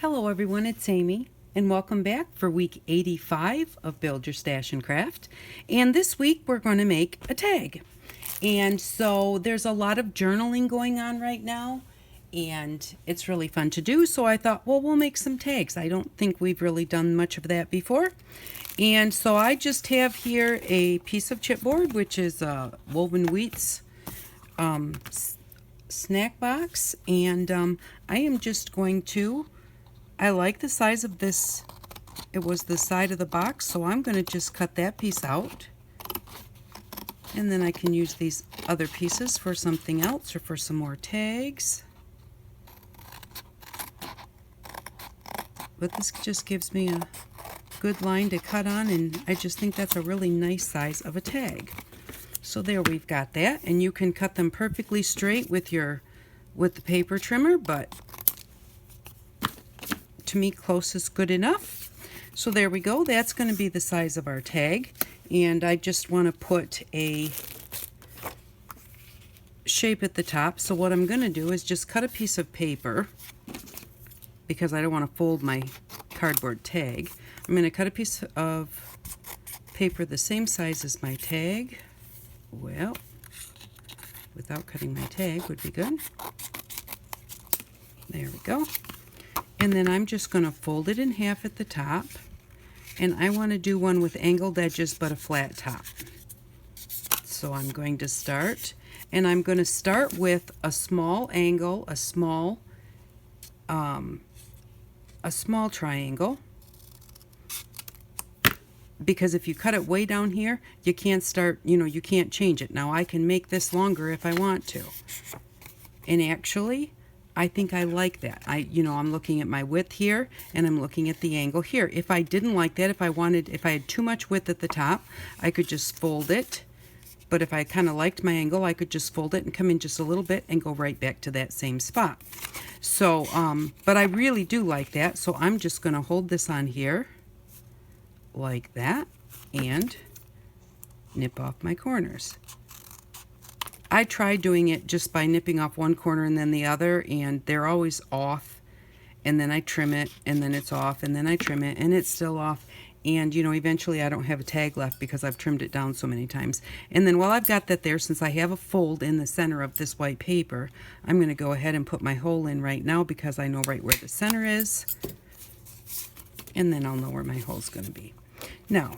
Hello everyone, it's Amy, and welcome back for week 85 of Build Your Stash and Craft. And this week we're going to make a tag. And so there's a lot of journaling going on right now, and it's really fun to do. So I thought, well, we'll make some tags. I don't think we've really done much of that before. And so I just have here a piece of chipboard, which is a Woven Wheats snack box. And I am just going to... I like the size of this. It was the side of the box, so I'm going to just cut that piece out. And then I can use these other pieces for something else or for some more tags. But this just gives me a good line to cut on, and I just think that's a really nice size of a tag. So there, we've got that, and you can cut them perfectly straight with the paper trimmer, but to me, close is good enough. So there we go. That's going to be the size of our tag. And I just want to put a shape at the top. So what I'm going to do is just cut a piece of paper, because I don't want to fold my cardboard tag. I'm going to cut a piece of paper the same size as my tag. Well, without cutting my tag would be good. There we go. And then I'm just going to fold it in half at the top. And I want to do one with angled edges but a flat top. So I'm going to start. And I'm going to start with a small angle, a small triangle. Because if you cut it way down here, you can't start, you can't change it. Now I can make this longer if I want to. And actually, I think I like that. I'm looking at my width here, and I'm looking at the angle here. If I didn't like that, if I had too much width at the top, I could just fold it. But if I kind of liked my angle, I could just fold it and come in just a little bit and go right back to that same spot. So, but I really do like that. So I'm just going to hold this on here like that and nip off my corners. I try doing it just by nipping off one corner and then the other, and they're always off. And then I trim it, and then it's off, and then I trim it, and it's still off. And, eventually I don't have a tag left because I've trimmed it down so many times. And then while I've got that there, since I have a fold in the center of this white paper, I'm going to go ahead and put my hole in right now because I know right where the center is. And then I'll know where my hole's going to be. Now,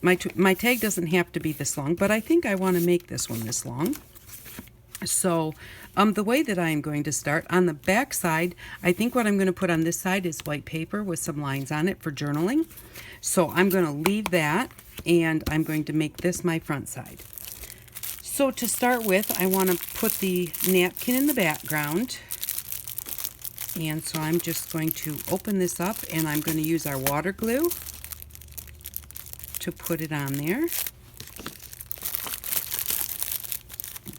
my tag doesn't have to be this long, but I think I want to make this one this long. So the way that I am going to start, on the back side, I think what I'm going to put on this side is white paper with some lines on it for journaling. So I'm going to leave that, and I'm going to make this my front side. So to start with, I want to put the napkin in the background. And so I'm just going to open this up, and I'm going to use our water glue to put it on there.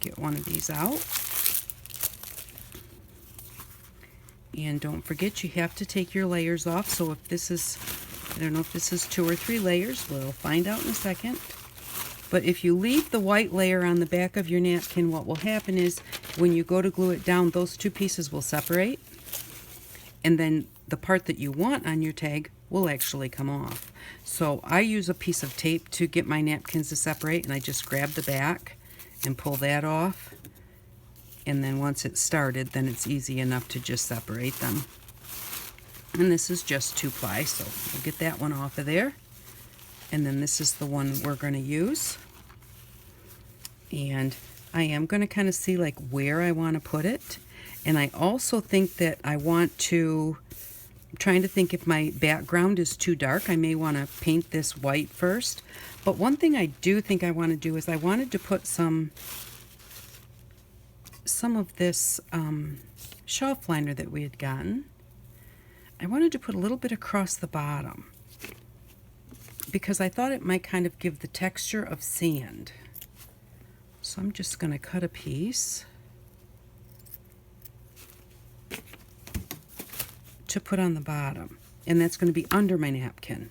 Get one of these out. And don't forget, you have to take your layers off. So if this is, I don't know if this is 2 or 3 layers, we'll find out in a second. But if you leave the white layer on the back of your napkin, what will happen is when you go to glue it down, those 2 pieces will separate. And then the part that you want on your tag will actually come off. So I use a piece of tape to get my napkins to separate, and I just grab the back and pull that off, and then once it's started, then it's easy enough to just separate them. And this is just 2-ply, so we'll get that one off of there. And then this is the one we're going to use. And I am going to kind of see like where I want to put it. And I also think that I want to, I'm trying to think if my background is too dark, I may want to paint this white first. But one thing I do think I want to do is I wanted to put some of this shelf liner that we had gotten. I wanted to put a little bit across the bottom because I thought it might kind of give the texture of sand. So I'm just going to cut a piece to put on the bottom, and that's going to be under my napkin.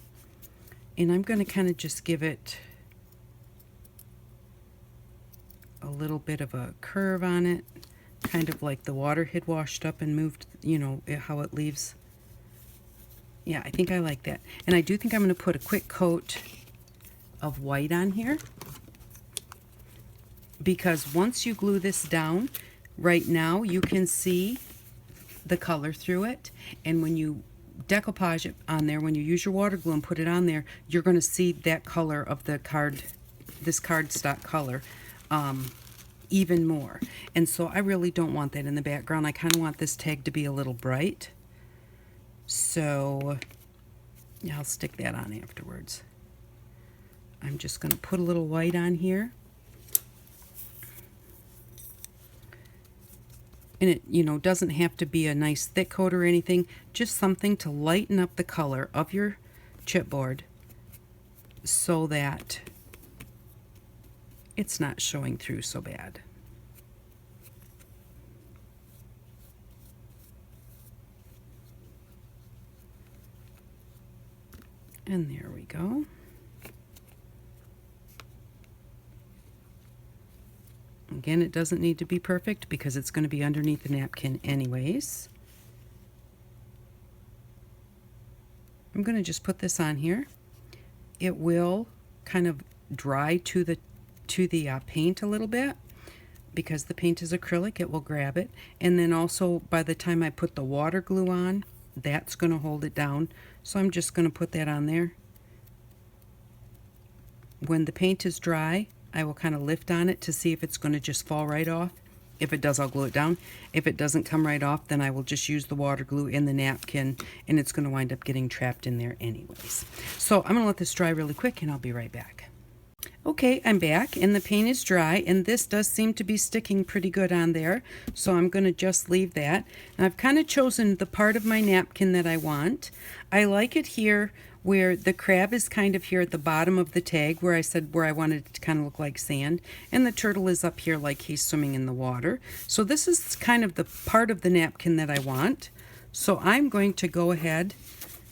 And I'm going to kind of just give it a little bit of a curve on it, kind of like the water had washed up and moved, how it leaves Yeah, I think I like that. And I do think I'm going to put a quick coat of white on here, because once you glue this down, right now you can see the color through it, and when you decoupage it on there, when you use your water glue and put it on there, you're going to see that color of the card, this cardstock color, even more. And so I really don't want that in the background. I kind of want this tag to be a little bright. So yeah, I'll stick that on afterwards. I'm just going to put a little white on here. And it, you know, doesn't have to be a nice thick coat or anything, just something to lighten up the color of your chipboard so that it's not showing through so bad. And there we go. Again, it doesn't need to be perfect because it's going to be underneath the napkin anyways. I'm going to just put this on here. It will kind of dry to the paint a little bit, because the paint is acrylic, it will grab it. And then also by the time I put the water glue on, that's going to hold it down. So I'm just going to put that on there. When the paint is dry, I will kind of lift on it to see if it's going to just fall right off. If it does, I'll glue it down. If it doesn't come right off, then I will just use the water glue in the napkin, and it's going to wind up getting trapped in there anyways. So I'm going to let this dry really quick, and I'll be right back. Okay, I'm back, and the paint is dry, and this does seem to be sticking pretty good on there, so I'm going to just leave that. Now, I've kind of chosen the part of my napkin that I want. I like it here where the crab is kind of here at the bottom of the tag, where I said where I wanted it to kind of look like sand, and the turtle is up here like he's swimming in the water. So this is kind of the part of the napkin that I want. So I'm going to go ahead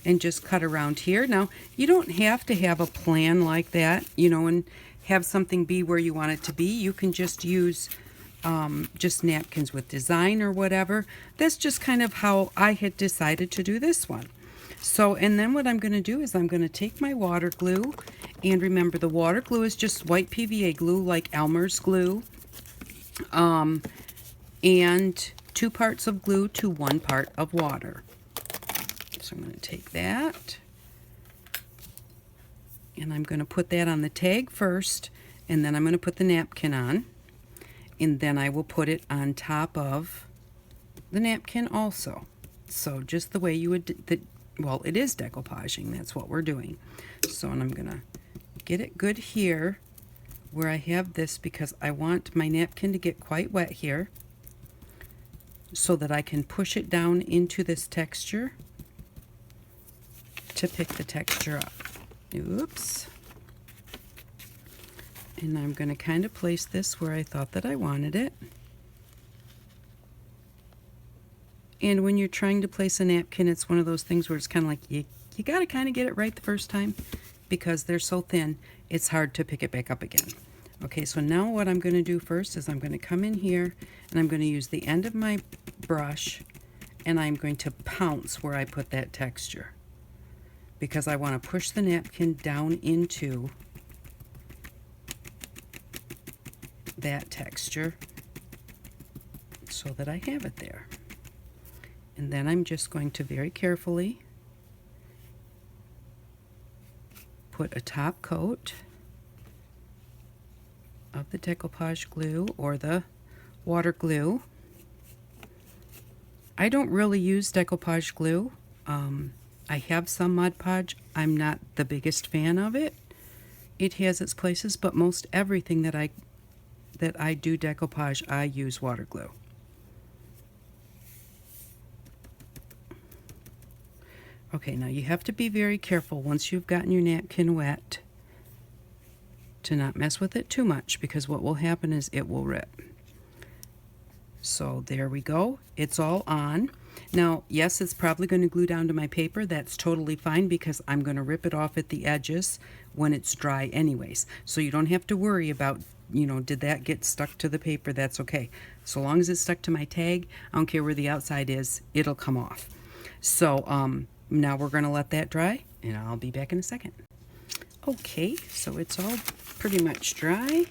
and just cut around here. Now, you don't have to have a plan like that, you know, and have something be where you want it to be. You can just use just napkins with design or whatever. That's just kind of how I had decided to do this one. So, and then what I'm going to do is I'm going to take my water glue, and remember the water glue is just white PVA glue like Elmer's glue, and 2 parts of glue to 1 part of water. So I'm going to take that, and I'm going to put that on the tag first, and then I'm going to put the napkin on, and then I will put it on top of the napkin also. So just the way you would, well, it is decoupaging, that's what we're doing. So, and I'm going to get it good here where I have this, because I want my napkin to get quite wet here so that I can push it down into this texture to pick the texture up. Oops. And I'm going to kind of place this where I thought that I wanted it. And when you're trying to place a napkin, it's one of those things where it's kind of like you got to kind of get it right the first time, because they're so thin, it's hard to pick it back up again. Okay, so now what I'm going to do first is I'm going to come in here, and I'm going to use the end of my brush, and I'm going to pounce where I put that texture, because I want to push the napkin down into that texture so that I have it there. And then I'm just going to very carefully put a top coat of the decoupage glue or the water glue. I don't really use decoupage glue. I have some Mod Podge. I'm not the biggest fan of it. It has its places, but most everything that I do decoupage, I use water glue. Okay, now you have to be very careful once you've gotten your napkin wet to not mess with it too much, because what will happen is it will rip. So there we go. It's all on. Now, yes, it's probably going to glue down to my paper. That's totally fine, because I'm going to rip it off at the edges when it's dry anyways. So you don't have to worry about, you know, did that get stuck to the paper? That's okay. So long as it's stuck to my tag, I don't care where the outside is, it'll come off. So, Now we're going to let that dry, and I'll be back in a second. Okay, so it's all pretty much dry.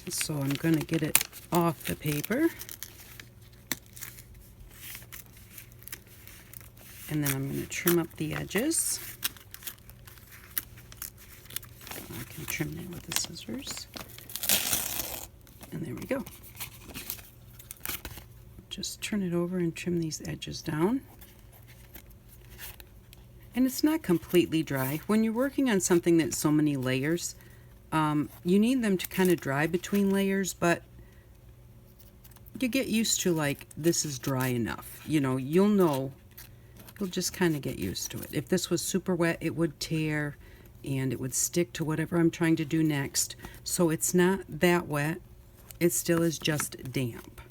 So I'm going to get it off the paper. And then I'm going to trim up the edges. I can trim that with the scissors. And there we go. Just turn it over and trim these edges down. And it's not completely dry. When you're working on something that's so many layers, you need them to kind of dry between layers, but you get used to, like, this is dry enough. You know, you'll just kind of get used to it. If this was super wet, it would tear and it would stick to whatever I'm trying to do next. So it's not that wet. It still is just damp.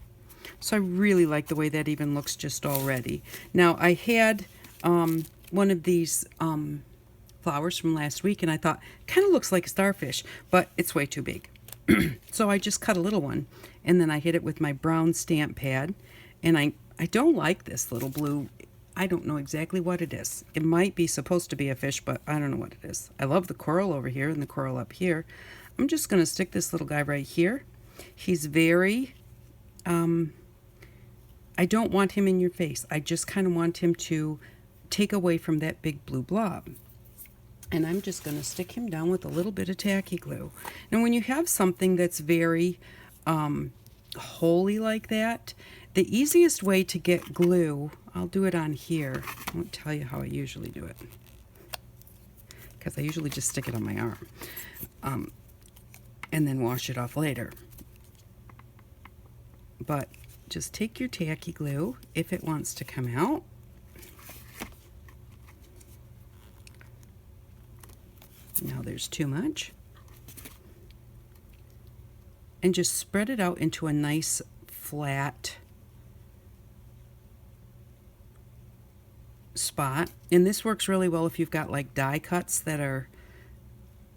So I really like the way that even looks just already. Now, I had one of these flowers from last week, and I thought, kind of looks like a starfish, but it's way too big. So I just cut a little one, and then I hit it with my brown stamp pad. And I don't like this little blue. I don't know exactly what it is. It might be supposed to be a fish, but I don't know what it is. I love the coral over here and the coral up here. I'm just going to stick this little guy right here. He's very, I don't want him in your face. I just kind of want him to take away from that big blue blob. And I'm just going to stick him down with a little bit of tacky glue. Now, when you have something that's very holy like that, the easiest way to get glue, I'll do it on here. I won't tell you how I usually do it, because I usually just stick it on my arm and then wash it off later. But just take your tacky glue if it wants to come out. Now there's too much. And just spread it out into a nice flat spot. And this works really well if you've got like die cuts that are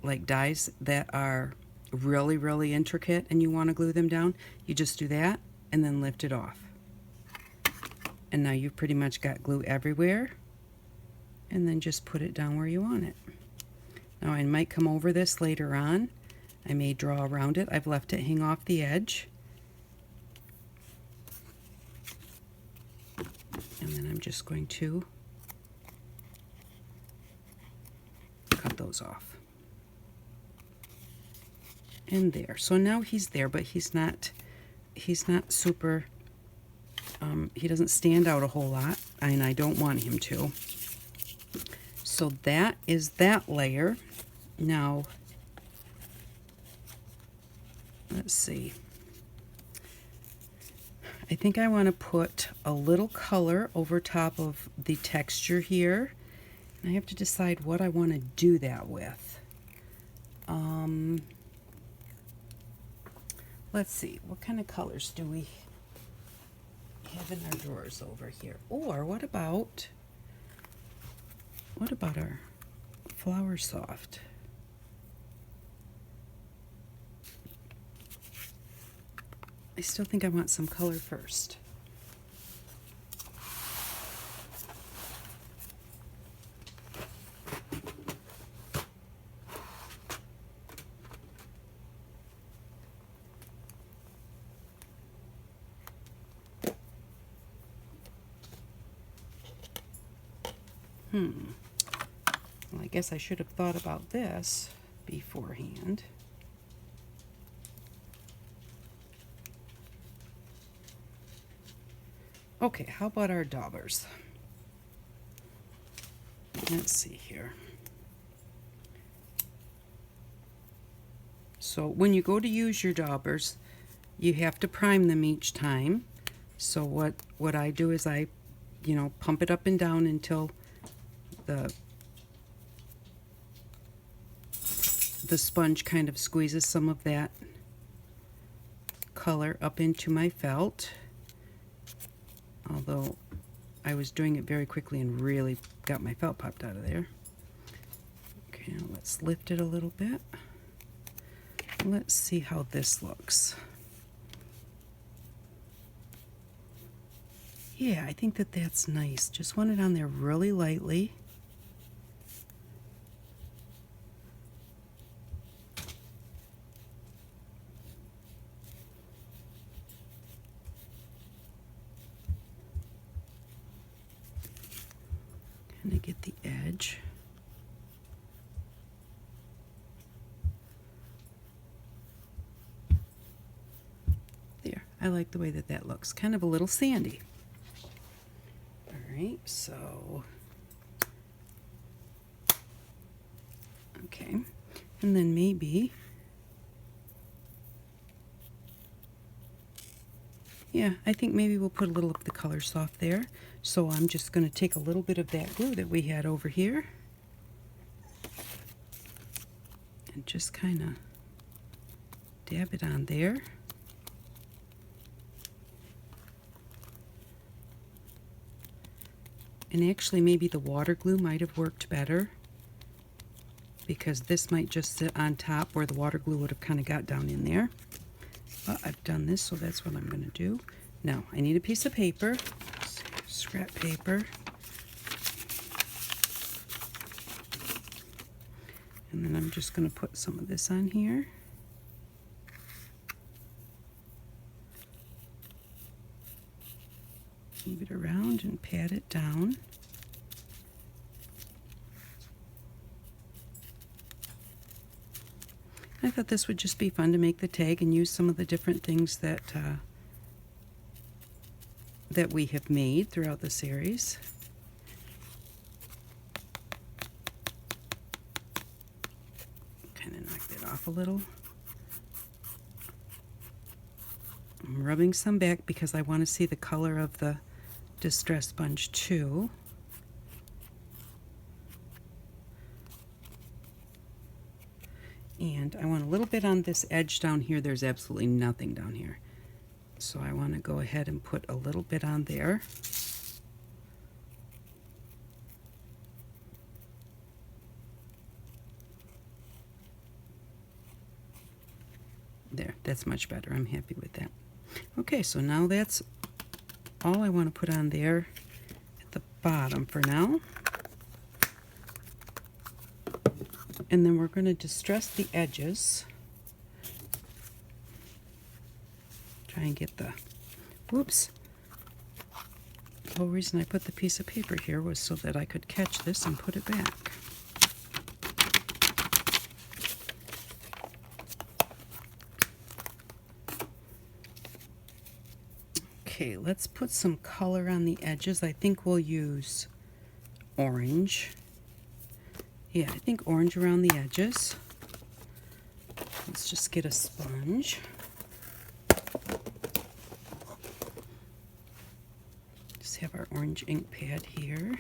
like dies that are really, really intricate and you want to glue them down. You just do that and then lift it off. And now you've pretty much got glue everywhere. And then just put it down where you want it. Now I might come over this later on. I may draw around it. I've left it hang off the edge. And then I'm just going to cut those off. And there. So now he's there, but he's not super, he doesn't stand out a whole lot, and I don't want him to. So that is that layer. Now, let's see. I think I want to put a little color over top of the texture here. And I have to decide what I want to do that with. Let's see. What kind of colors do we have in our drawers over here? Or what about our Flower Soft? I still think I want some color first. Well, I guess I should have thought about this beforehand. Okay, how about our daubers? Let's see here. So when you go to use your daubers, you have to prime them each time. So what I do is I, pump it up and down until the sponge kind of squeezes some of that color up into my felt. Although I was doing it very quickly and really got my felt popped out of there. Okay, now let's lift it a little bit. Let's see how this looks. Yeah, I think that that's nice. Just want it on there really lightly. Kind of get the edge. There, I like the way that that looks. Kind of a little sandy. All right, so, okay, and then maybe, yeah, I think maybe we'll put a little of the color soft there. So I'm just going to take a little bit of that glue that we had over here and just kind of dab it on there. And actually maybe the water glue might have worked better, because this might just sit on top where the water glue would have kind of got down in there. But I've done this, so that's what I'm going to do. Now I need a piece of paper, scrap paper. And then I'm just going to put some of this on here. Move it around and pat it down. I thought this would just be fun to make the tag and use some of the different things that that we have made throughout the series. Kind of knock that off a little. I'm rubbing some back because I want to see the color of the Distress sponge too. And I want a little bit on this edge down here. There's absolutely nothing down here. So I want to go ahead and put a little bit on there. There, that's much better. I'm happy with that. Okay, so now that's all I want to put on there at the bottom for now. And then we're going to distress the edges. Try and get the, whoops. The whole reason I put the piece of paper here was so that I could catch this and put it back. Okay, let's put some color on the edges. I think we'll use orange. Yeah, I think orange around the edges. Let's just get a sponge. Just have our orange ink pad here.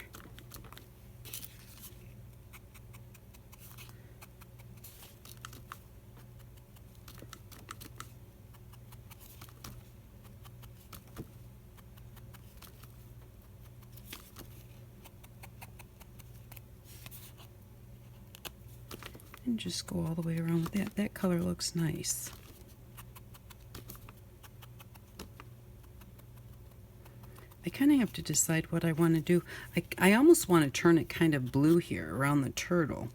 And just go all the way around with that. That color looks nice. I kind of have to decide what I want to do. I almost want to turn it kind of blue here around the turtle.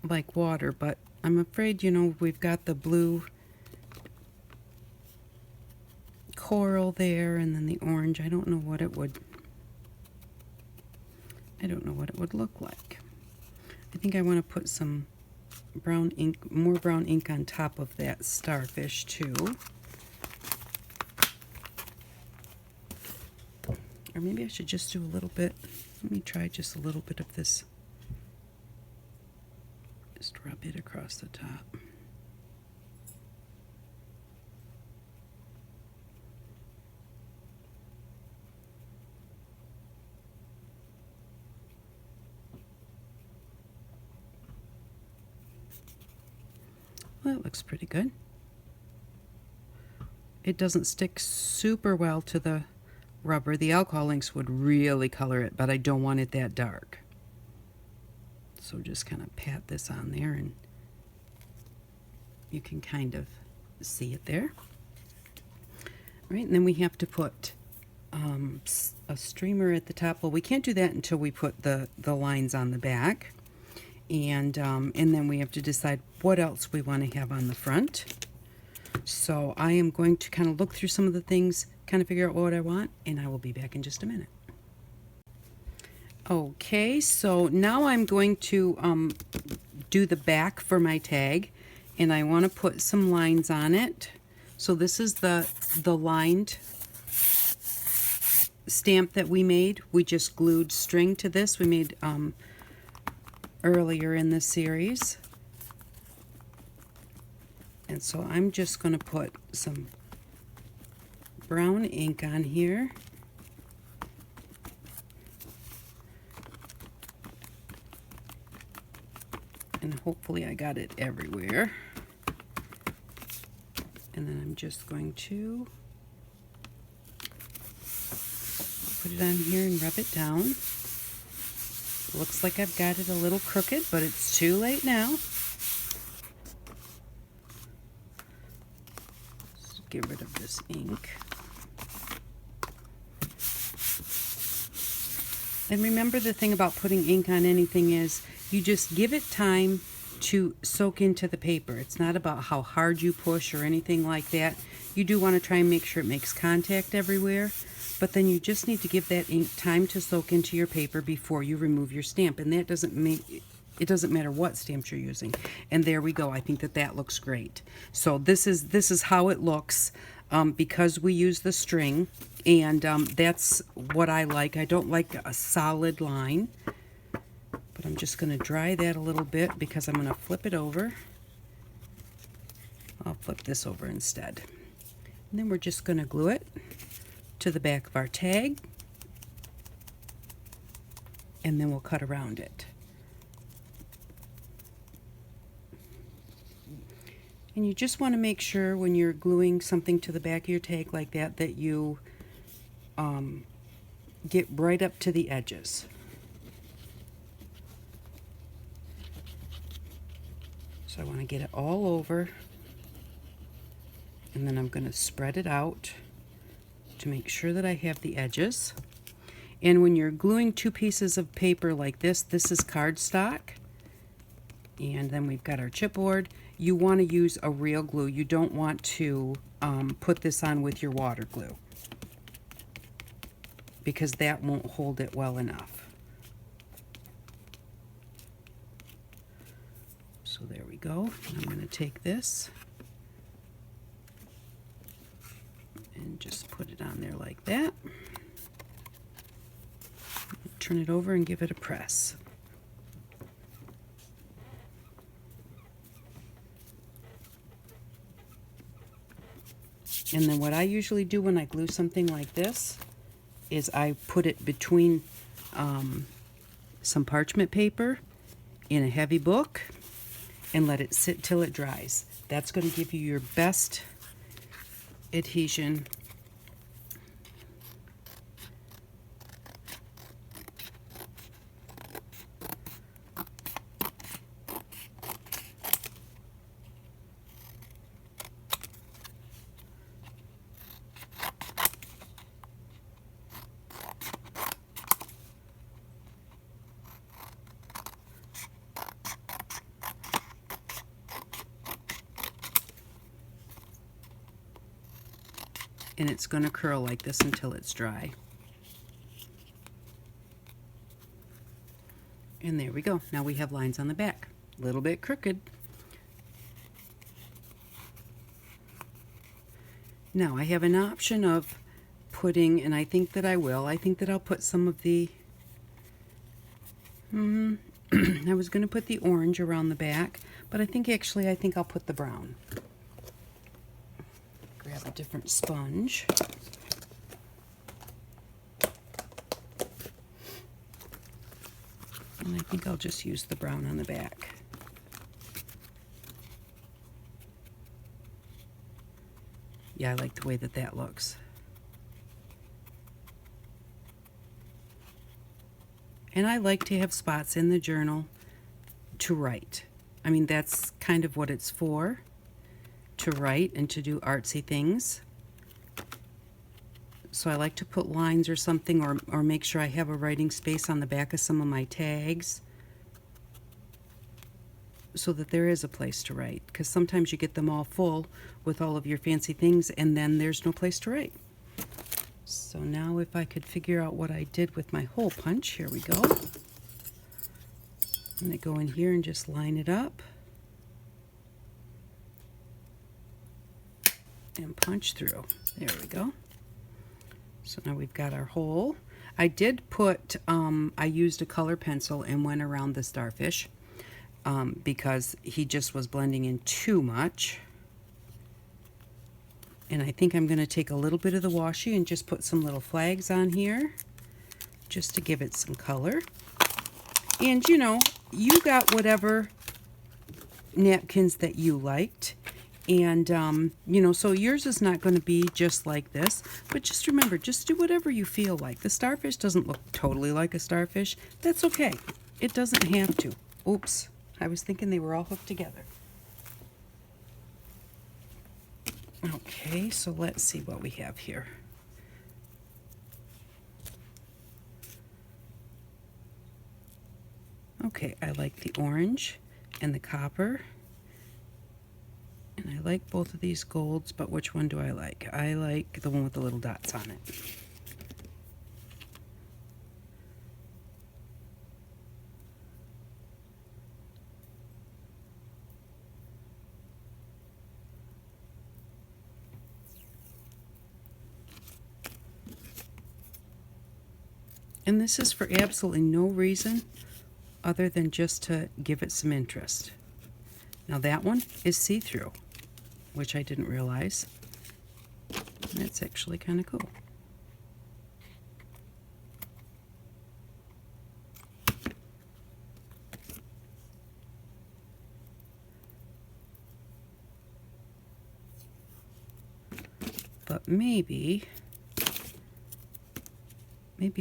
Like water, but I'm afraid, you know, we've got the blue coral there and then the orange. I don't know what it would look like. I think I want to put some brown ink, more brown ink on top of that starfish too. Or maybe I should just do a little bit. Let me try just a little bit of this. Just rub it across the top. Well, that looks pretty good. It doesn't stick super well to the rubber. The alcohol inks would really color it, but I don't want it that dark. So just kind of pat this on there and you can kind of see it there. Right, and then we have to put a streamer at the top. Well, we can't do that until we put the lines on the back. And then we have to decide what else we want to have on the front. So I am going to kind of look through some of the things, kind of figure out what I want, and I will be back in just a minute. Okay, so now I'm going to do the back for my tag, and I want to put some lines on it. So this is the lined stamp that we made. We just glued string to this. We made earlier in this series. And so I'm just going to put some brown ink on here. And hopefully I got it everywhere. And then I'm just going to put it on here and rub it down. Looks like I've got it a little crooked, but it's too late now. Let's get rid of this ink. And remember, the thing about putting ink on anything is you just give it time to soak into the paper. It's not about how hard you push or anything like that. You do want to try and make sure it makes contact everywhere, but then you just need to give that ink time to soak into your paper before you remove your stamp. And that doesn't make it doesn't matter what stamps you're using. And there we go. I think that looks great. So this is how it looks because we use the string, and that's what I like. I don't like a solid line. But I'm just going to dry that a little bit because I'm going to flip it over. I'll flip this over instead. And then we're just going to glue it to the back of our tag. And then we'll cut around it. And you just want to make sure when you're gluing something to the back of your tag like that, that you get right up to the edges. So I want to get it all over, and then I'm going to spread it out to make sure that I have the edges. And when you're gluing two pieces of paper like this is cardstock, and then we've got our chipboard. You want to use a real glue. You don't want to put this on with your water glue because that won't hold it well enough. So there we go. I'm going to take this and just put it on there like that. Turn it over and give it a press. And then what I usually do when I glue something like this is I put it between some parchment paper in a heavy book and let it sit till it dries. That's going to give you your best adhesion. And it's going to curl like this until it's dry. And there we go. Now we have lines on the back. A little bit crooked. Now I have an option of putting, and I think that I'll put some of the, I was going to put the orange around the back, but I think I'll put the brown. Grab a different sponge. And I think I'll just use the brown on the back. Yeah, I like the way that looks. And I like to have spots in the journal to write. I mean, that's kind of what it's for. To write and to do artsy things. So I like to put lines or something, or make sure I have a writing space on the back of some of my tags so that there is a place to write, because sometimes you get them all full with all of your fancy things and then there's no place to write. So now if I could figure out what I did with my hole punch, here we go. I'm going to go in here and just line it up and punch through. There we go. So now we've got our hole. I did put, I used a color pencil and went around the starfish because he just was blending in too much. And I think I'm going to take a little bit of the washi and just put some little flags on here just to give it some color. And you know, you got whatever napkins that you liked. And, you know, so yours is not going to be just like this, but just remember, just do whatever you feel like. The starfish doesn't look totally like a starfish. That's okay. It doesn't have to. Oops, I was thinking they were all hooked together. Okay, so let's see what we have here. Okay, I like the orange and the copper. And I like both of these golds, but which one do I like? I like the one with the little dots on it. And this is for absolutely no reason other than just to give it some interest. Now that one is see-through, which I didn't realize. That's actually kind of cool. But maybe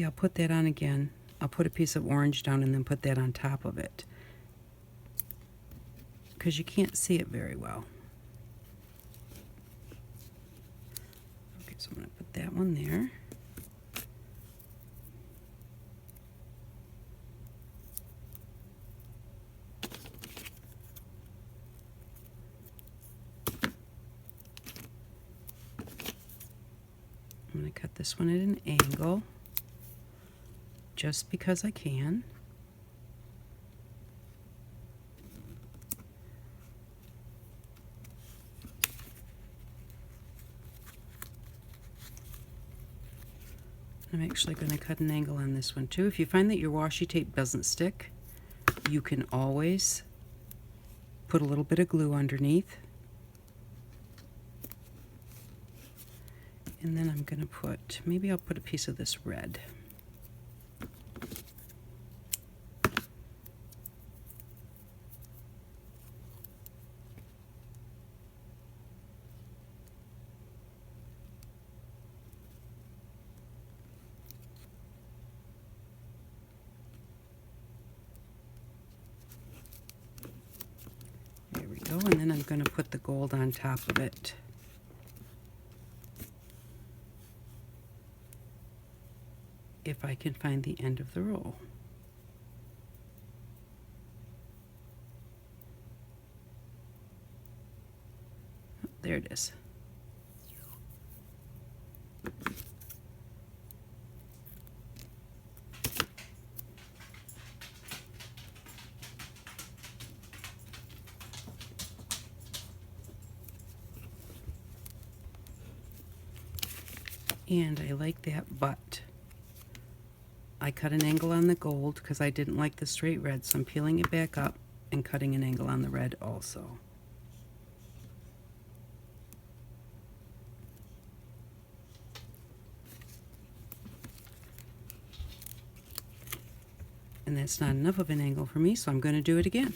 I'll put that on again. I'll put a piece of orange down and then put that on top of it, because you can't see it very well. Okay, so I'm going to put that one there. I'm going to cut this one at an angle, just because I can. I'm actually going to cut an angle on this one too. If you find that your washi tape doesn't stick, you can always put a little bit of glue underneath. And then I'm going to put, maybe I'll put a piece of this red. There we go, and then I'm going to put the gold on top of it. If I can find the end of the roll. Oh, there it is. And I like that, but I cut an angle on the gold because I didn't like the straight red, so I'm peeling it back up and cutting an angle on the red also. And that's not enough of an angle for me, so I'm going to do it again.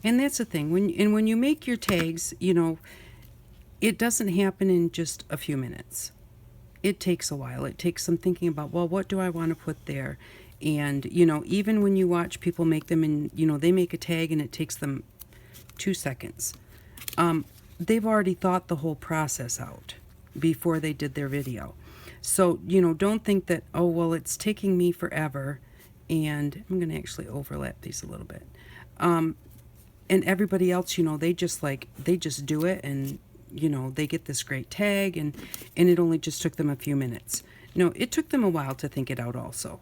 And that's the thing, when you make your tags, you know, it doesn't happen in just a few minutes. It takes a while. It takes some thinking about, well, what do I want to put there? And, you know, even when you watch people make them and, you know, they make a tag and it takes them 2 seconds. They've already thought the whole process out before they did their video. So, you know, don't think that, oh, well, it's taking me forever. And I'm going to actually overlap these a little bit. And everybody else, you know, they just do it, and, you know, they get this great tag, and it only just took them a few minutes. No, it took them a while to think it out also.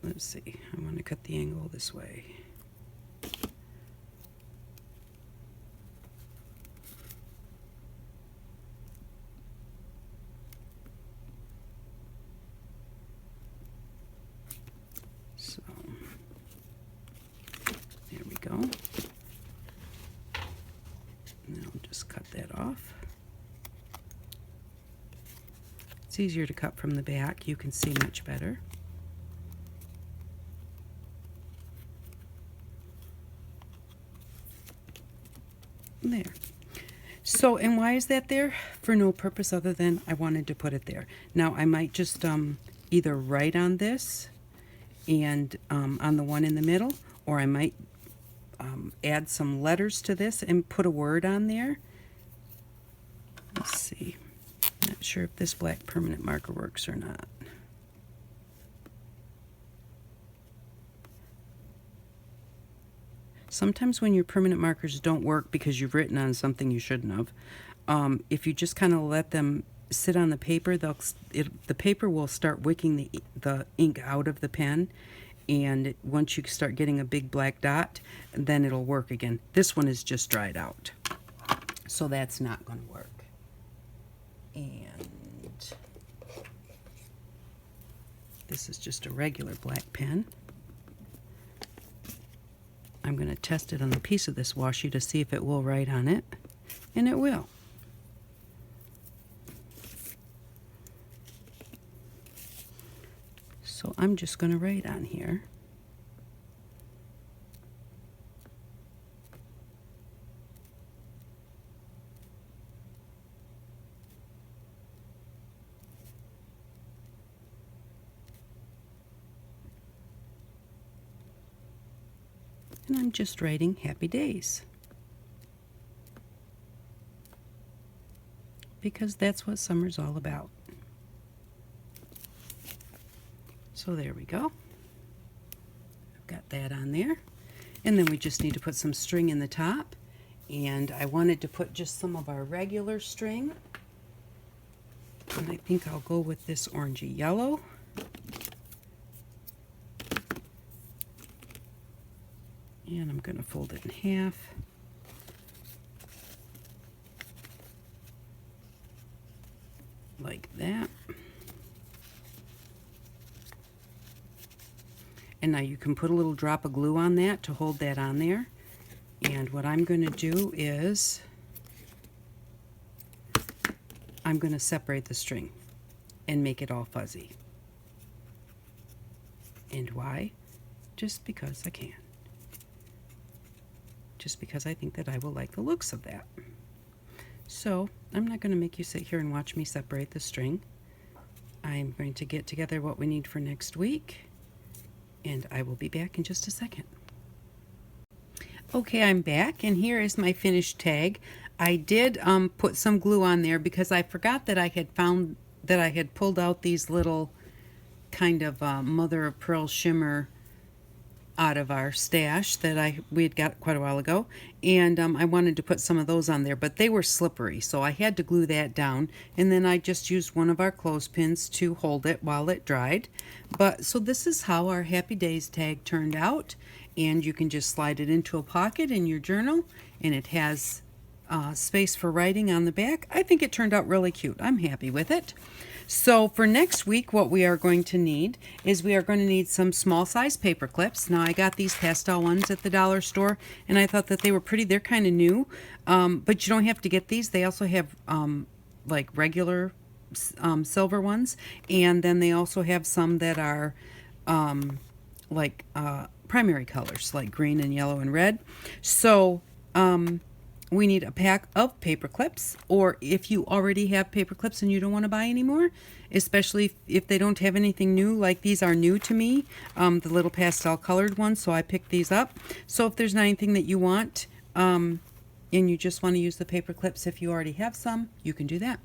Let's see. I want to cut the angle this way. So, there we go. Now just cut that off. It's easier to cut from the back. You can see much better. There. So, and why is that there? For no purpose other than I wanted to put it there. Now, I might just either write on this and on the one in the middle, or I might add some letters to this and put a word on there. Let's see. Not sure if this black permanent marker works or not. Sometimes when your permanent markers don't work because you've written on something you shouldn't have, if you just kind of let them sit on the paper, the paper will start wicking the ink out of the pen, and once you start getting a big black dot, then it'll work again. This one is just dried out, so that's not going to work. And this is just a regular black pen. I'm going to test it on a piece of this washi to see if it will write on it, and it will. So I'm just going to write on here. And I'm just writing happy days, because that's what summer's all about. So there we go. I've got that on there. And then we just need to put some string in the top. And I wanted to put just some of our regular string. And I think I'll go with this orangey yellow. And I'm going to fold it in half. Like that. And now you can put a little drop of glue on that to hold that on there. And what I'm going to do is I'm going to separate the string and make it all fuzzy. And why? Just because I can. Just because I think that I will like the looks of that. So I'm not going to make you sit here and watch me separate the string. I'm going to get together what we need for next week, and I will be back in just a second. Okay, I'm back, and here is my finished tag. I did put some glue on there because I forgot that I had pulled out these little kind of mother of pearl shimmer out of our stash that we had got quite a while ago, and I wanted to put some of those on there, but they were slippery, so I had to glue that down, and then I just used one of our clothespins to hold it while it dried. But so this is how our Happy Days tag turned out, and you can just slide it into a pocket in your journal, and it has space for writing on the back. I think it turned out really cute. I'm happy with it. So for next week, what we are going to need is we are going to need some small size paper clips. Now I got these pastel ones at the dollar store, and I thought that they were pretty. They're kind of new, but you don't have to get these. They also have like regular silver ones, and then they also have some that are like primary colors, like green and yellow and red. So we need a pack of paper clips, or if you already have paper clips and you don't want to buy any more, especially if they don't have anything new, like these are new to me, the little pastel colored ones, so I picked these up. So if there's not anything that you want, and you just want to use the paper clips, if you already have some, you can do that.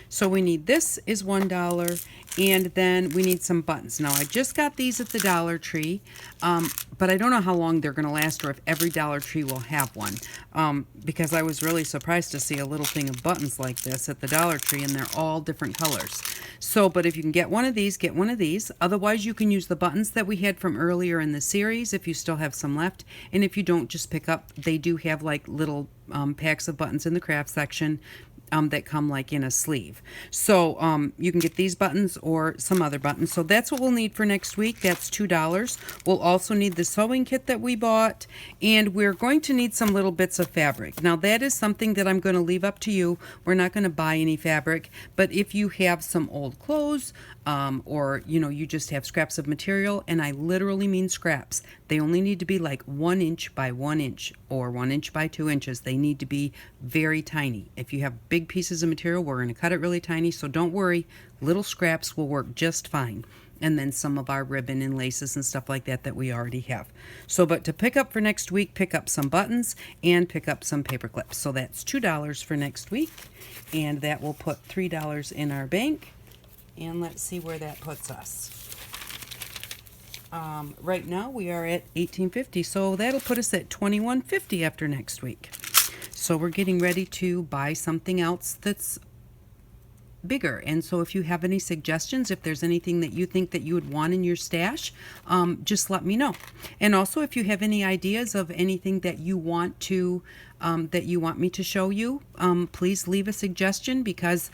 So we need, this is $1, and then we need some buttons. Now I just got these at the Dollar Tree, but I don't know how long they're going to last, or if every Dollar Tree will have one, because I was really surprised to see a little thing of buttons like this at the Dollar Tree, and they're all different colors. So, but if you can get one of these, get one of these. Otherwise, you can use the buttons that we had from earlier in the series if you still have some left. And if you don't, just pick up, they do have like little packs of buttons in the craft section that come like in a sleeve. So you can get these buttons or some other buttons. So that's what we'll need for next week. That's $2. We'll also need the sewing kit that we bought, and we're going to need some little bits of fabric. Now that is something that I'm going to leave up to you. We're not going to buy any fabric, but if you have some old clothes, or you just have scraps of material, and I literally mean scraps, they only need to be like 1 inch by 1 inch or 1 inch by 2 inches. They need to be very tiny. If you have big pieces of material, we're going to cut it really tiny, so don't worry, little scraps will work just fine. And then some of our ribbon and laces and stuff like that we already have. So, but to pick up for next week, pick up some buttons and pick up some paper clips. So that's $2 for next week, and that will put $3 in our bank. And let's see where that puts us. Right now we are at $18.50, so that'll put us at $21.50 after next week. So we're getting ready to buy something else that's bigger. And so if you have any suggestions, if there's anything that you think that you would want in your stash, just let me know. And also if you have any ideas of anything that you want to that you want me to show you, please leave a suggestion, because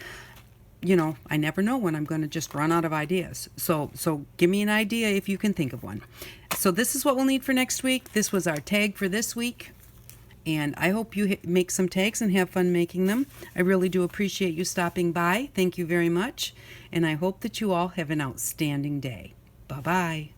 I never know when I'm going to just run out of ideas. So give me an idea if you can think of one. So this is what we'll need for next week. This was our tag for this week. And I hope you make some tags and have fun making them. I really do appreciate you stopping by. Thank you very much. And I hope that you all have an outstanding day. Bye-bye.